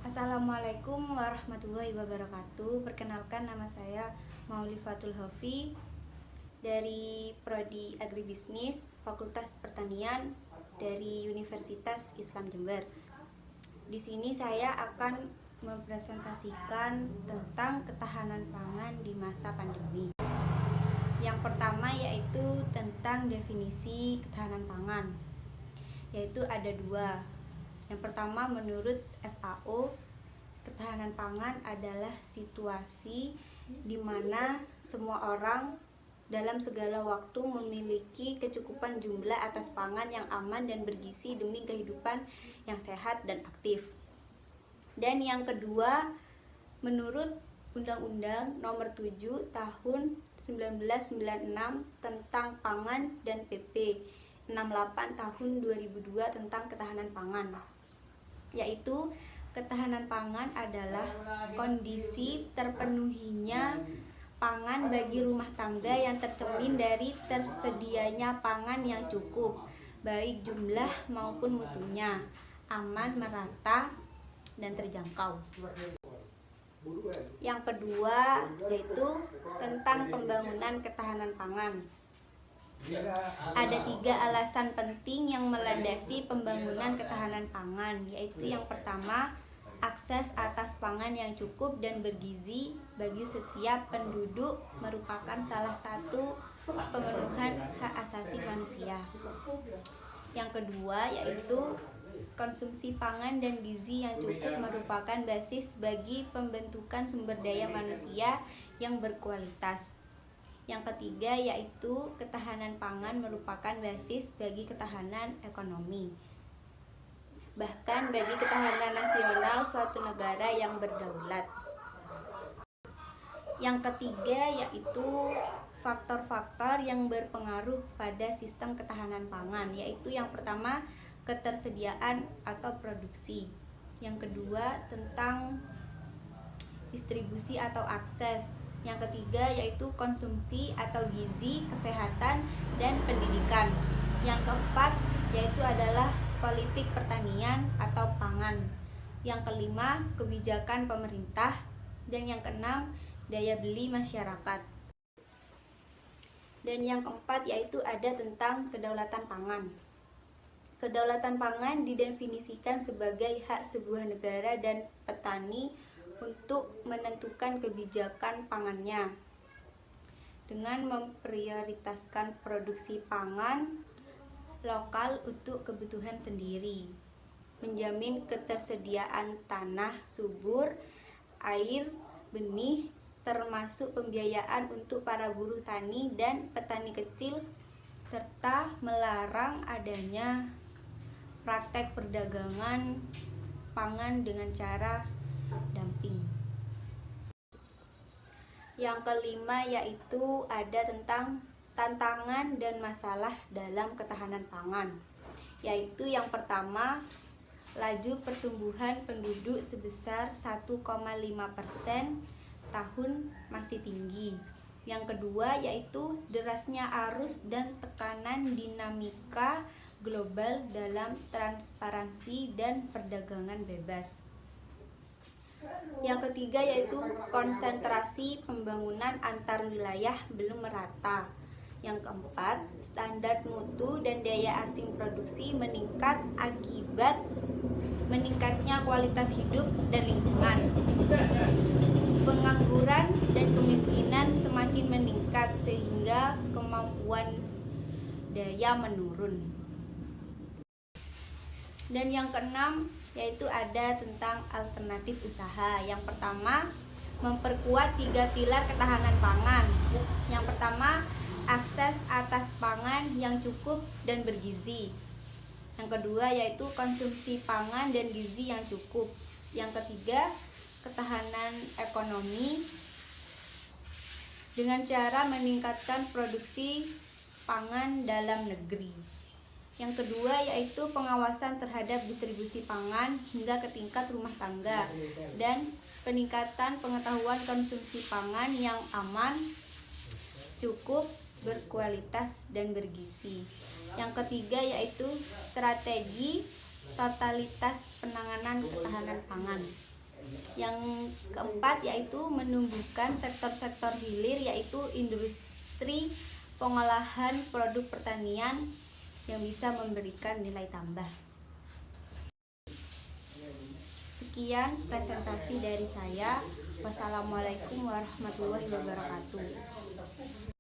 Assalamualaikum warahmatullahi wabarakatuh. Perkenalkan, nama saya Maulifatul Hofi dari Prodi Agribisnis Fakultas Pertanian dari Universitas Islam Jember. Di sini saya akan mempresentasikan tentang ketahanan pangan di masa pandemi. Yang pertama yaitu tentang definisi ketahanan pangan, yaitu ada dua. Yang pertama, menurut FAO, ketahanan pangan adalah situasi di mana semua orang dalam segala waktu memiliki kecukupan jumlah atas pangan yang aman dan bergizi demi kehidupan yang sehat dan aktif. Dan yang kedua, menurut Undang-Undang Nomor 7 Tahun 1996 tentang Pangan dan PP 68 Tahun 2002 tentang ketahanan pangan, yaitu ketahanan pangan adalah kondisi terpenuhinya pangan bagi rumah tangga yang tercermin dari tersedianya pangan yang cukup, baik jumlah maupun mutunya, aman, merata, dan terjangkau. Yang kedua yaitu tentang pembangunan ketahanan pangan. Ada 3 alasan penting yang melandasi pembangunan ketahanan pangan, yaitu yang pertama, akses atas pangan yang cukup dan bergizi bagi setiap penduduk merupakan salah satu pemenuhan hak asasi manusia. Yang kedua yaitu konsumsi pangan dan gizi yang cukup merupakan basis bagi pembentukan sumber daya manusia yang berkualitas. Yang ketiga yaitu ketahanan pangan merupakan basis bagi ketahanan ekonomi, bahkan bagi ketahanan nasional suatu negara yang berdaulat. Yang ketiga yaitu faktor-faktor yang berpengaruh pada sistem ketahanan pangan, yaitu yang pertama, ketersediaan atau produksi. Yang kedua, tentang distribusi atau akses. Yang ketiga yaitu konsumsi atau gizi, kesehatan, dan pendidikan. Yang keempat yaitu adalah politik pertanian atau pangan. Yang kelima, kebijakan pemerintah. Dan yang keenam, daya beli masyarakat. Dan yang keempat yaitu ada tentang kedaulatan pangan. Kedaulatan pangan didefinisikan sebagai hak sebuah negara dan petani untuk menentukan kebijakan pangannya dengan memprioritaskan produksi pangan lokal untuk kebutuhan sendiri, menjamin ketersediaan tanah subur, air, benih, termasuk pembiayaan untuk para buruh tani dan petani kecil, serta melarang adanya praktek perdagangan pangan dengan cara dumping. Yang kelima yaitu ada tentang tantangan dan masalah dalam ketahanan pangan, yaitu yang pertama, laju pertumbuhan penduduk sebesar 1,5% tahun masih tinggi. Yang kedua yaitu derasnya arus dan tekanan dinamika global dalam transparansi dan perdagangan bebas. Yang ketiga yaitu konsentrasi pembangunan antar wilayah belum merata. Yang keempat, standar mutu dan daya asing produksi meningkat akibat meningkatnya kualitas hidup dan lingkungan. Pengangguran dan kemiskinan semakin meningkat sehingga kemampuan daya menurun. Dan yang keenam yaitu ada tentang alternatif usaha. Yang pertama, memperkuat 3 pilar ketahanan pangan. Yang pertama, akses atas pangan yang cukup dan bergizi. Yang kedua yaitu konsumsi pangan dan gizi yang cukup. Yang ketiga, ketahanan ekonomi dengan cara meningkatkan produksi pangan dalam negeri. Yang kedua yaitu pengawasan terhadap distribusi pangan hingga ke tingkat rumah tangga dan peningkatan pengetahuan konsumsi pangan yang aman, cukup, berkualitas, dan bergizi. Yang ketiga yaitu strategi totalitas penanganan ketahanan pangan. Yang keempat yaitu menumbuhkan sektor-sektor hilir, yaitu industri pengolahan produk pertanian yang bisa memberikan nilai tambah. Sekian presentasi dari saya. Wassalamualaikum warahmatullahi wabarakatuh.